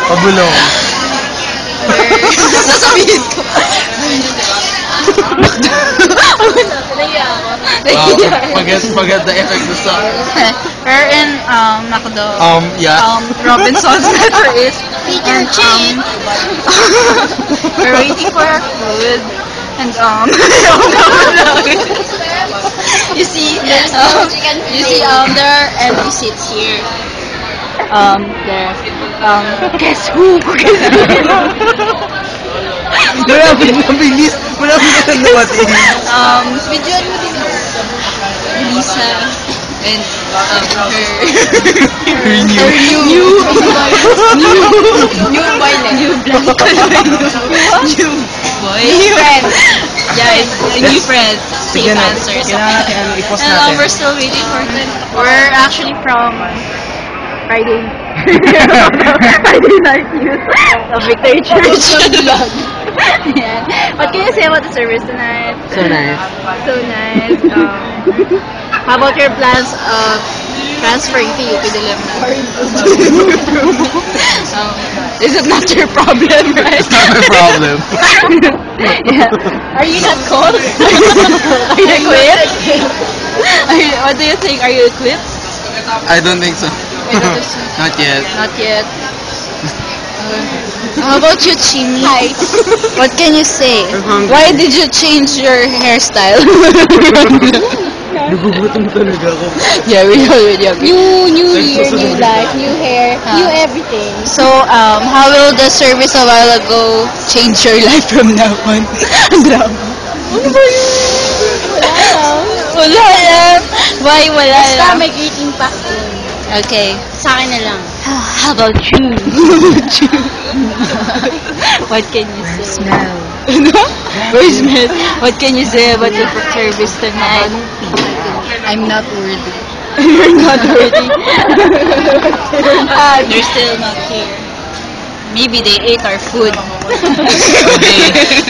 Pabulong. Sasabihin ko. Forget the effect of the song. Her and Macdo. Yeah. Robinson's letter is Peter Chin. we're waiting for our food and you see there are empty seats here. There. Guess who? Malapit na bilis. Malapit na nawatin. Video mo din. Lisa and new friend. Yeah, a new friend. Same answers. Kailangan natin i-post And natin. we're still waiting for them. We're actually from Friday. Friday night youth of Victory Church. Yeah. What can you say about the service tonight? So nice. So nice. How about your plans of transferring to UP Dilemma? Is it not your problem, right? It's not my problem. Yeah. Are you not cold? Are you equipped? What do you think? Are you equipped? I don't think so. Not yet. Not yet. How about you, Chini? Hi. What can you say? Why did you change your hairstyle? Nagugutom talaga ako. Yeah, we already agree. New year, new life, new hair, new everything. So, how will the service a while ago change your life from now on? Ang drama. Ano ba yun? Wala yan. Why wala Basta yan? may great impact din. Okay. Sa akin na lang. How about you? What can you say? Smell. Where's smell? What can you say about the service tonight? I'm not worthy. You're not worthy. They're still not here. Maybe they ate our food.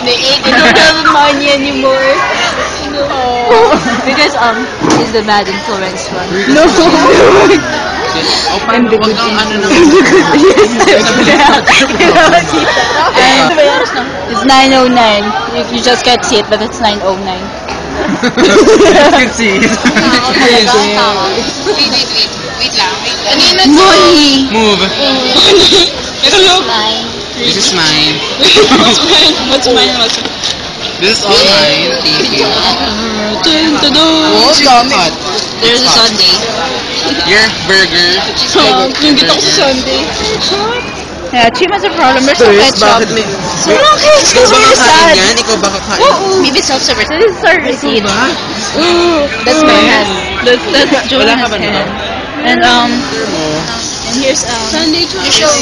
They ate it. Don't have money anymore. No. Because he's the bad influence one. No. And the good ano naman. It's 9:09. You just can't see it, but it's 9:09. You can see it. Wait lang. Money. Move. Mine. This is mine. What's mine? This is all mine. Thank you. Oh, Hot. there's a Sunday. Your burger. Yung gito ko sa Sunday. Yeah, Chim has a problem. There's no ketchup. Bakit may... Walang ketchup. Ikaw ba So kakain sad. yan? Ikaw ba kakain? Maybe self-service. This is our receipt. Ba? That's my hand. That's Joanna's Wala ka ba hand. nun? And and here's Sunday You show.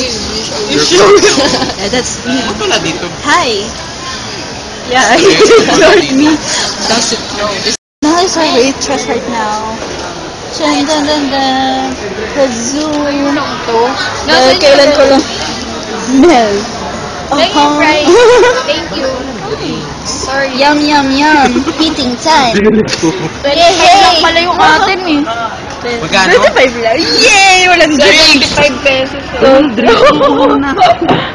Yeah, that's Ano pala dito? hi. Yeah, he told me. That's it. Now is our waitress right now. Dun dun dun dun. The zoo. Kailan ko lang smell. Thank you. Sorry. Yum yum yum. Meeting time. Hey, pala yung atin eh. Magkano? 25 lang. Yay! Walang drink. 25 pesos. Don't drink.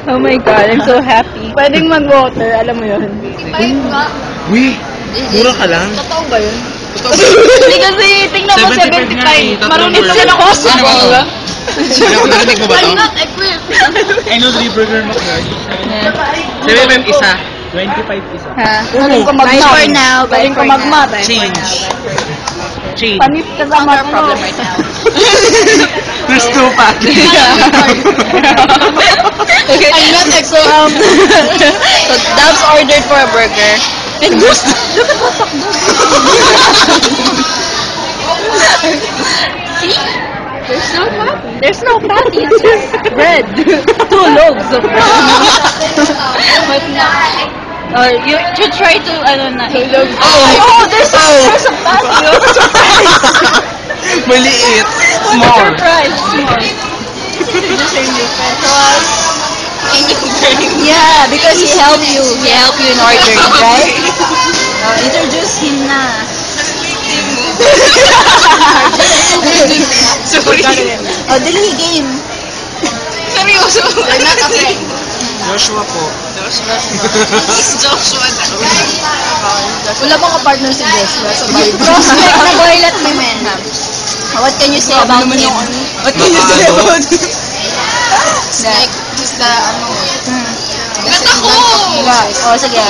Oh my God, I'm so happy. Pwedeng mag-water, alam mo yun. Uy! Mura ka lang. Totoo ba yun? Hindi kasi, tingnan mo 75. 75 Marunong naman ako sa Ano ba to? mga. Narinig mo ba to? I'm not equipped. I know 3 burger McDonald. 75 isa. 25 isa. Ha? Galing ko mag-mat. Bye for now. Galing ko mag-mat. Change. Change. Panip ka sa mga problem right now. There's two pa. Okay. I'm not so so Dabs ordered for a burger. And gusto. Look at what's up. See? There's no patty. It's just bread. 2 loaves of bread. But you should try to Oh, there's a patty. Maliit. Small. Surprise. Small. Yeah, because he helped you. He helped you in ordering, right? Introduce him na. Sorry. Oh, dali game. You're not a friend. Joshua po. Joshua na. Wala bang ka-partner si Joshua sa Bible? Prospect na boylet women. What can you say about him? What can you say about Like, he's the, Ba't ako? Oh, sige.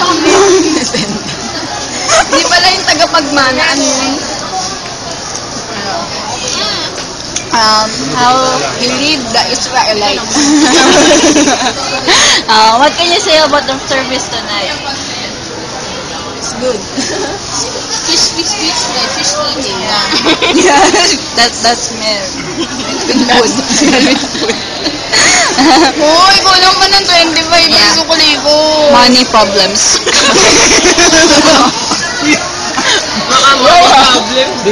Hindi pala yung tagapagmana. Ano yun? How he lead the Israelites. What can you say about the service tonight? It's good. Fish like fish eating. Yeah. That's mer. With food. Hoy, kulang pa ng 25 peso ko libo. Money problems.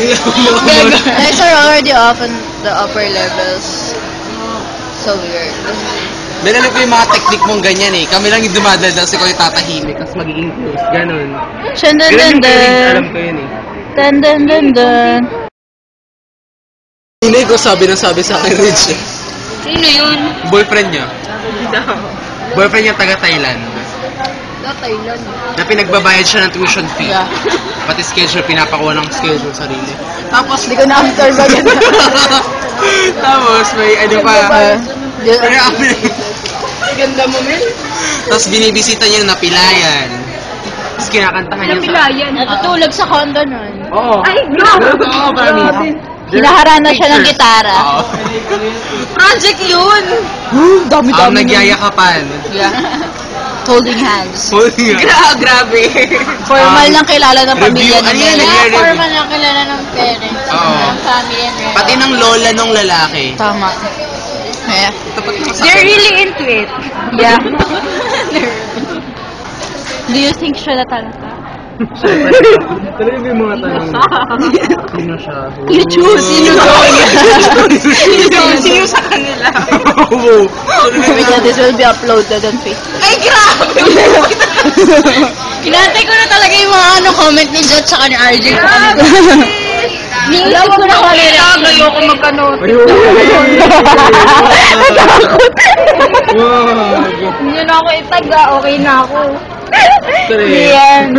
Guys are already off on the upper levels. So weird. May alam ko yung mga technique mong ganyan eh. Kami lang yung dumadal daw si Koy tatahimik tapos magiging close. Ganon. Dun dun Ganun dun yung feelings, dun. alam ko yun eh. Dun dun dun dun. Hindi ko sabi sa akin, Rich. Sino yun? Boyfriend niya. Boyfriend niya taga Thailand. Thailand. Na pinagbabayad siya ng tuition fee. Yeah. Pati schedule, pinapakuha ng schedule sarili. Tapos, Hindi ko na-answer ba yun? tapos may ano pa. Ganda mo, Mel. Tapos binibisita niya na Pilayan. Tapos kinakantahan niya Natutulog sa condo nun. Oo. Ay, Oo, promise. Hinaharana siya ng gitara. Oo. Project yun! Dami-dami. Nagyayakapan. Yeah. Holding hands. Holding hands. Grabe. Formal lang kilala ng pamilya Review. ni Ano yan? Mel. Review. Formal lang kilala ng parents. Oo. Ng family and friends. Pati ng lola nung lalaki. Tama. Yeah. Tapat ng They're really into it. Yeah. Do you think siya na talaga? Talaga yung mga tanong. Sino siya? You choose. Sino Sino sa kanila? Oo. Because this will be uploaded on Facebook. Ay, grabe! Kinantay ko na talaga yung mga comment ni Jot sa ni RJ. Niisip ko na kung ano yung reaction. Ayoko magkanote. Wow. Hindi na ako itaga. Okay na ako. Correct. Yan.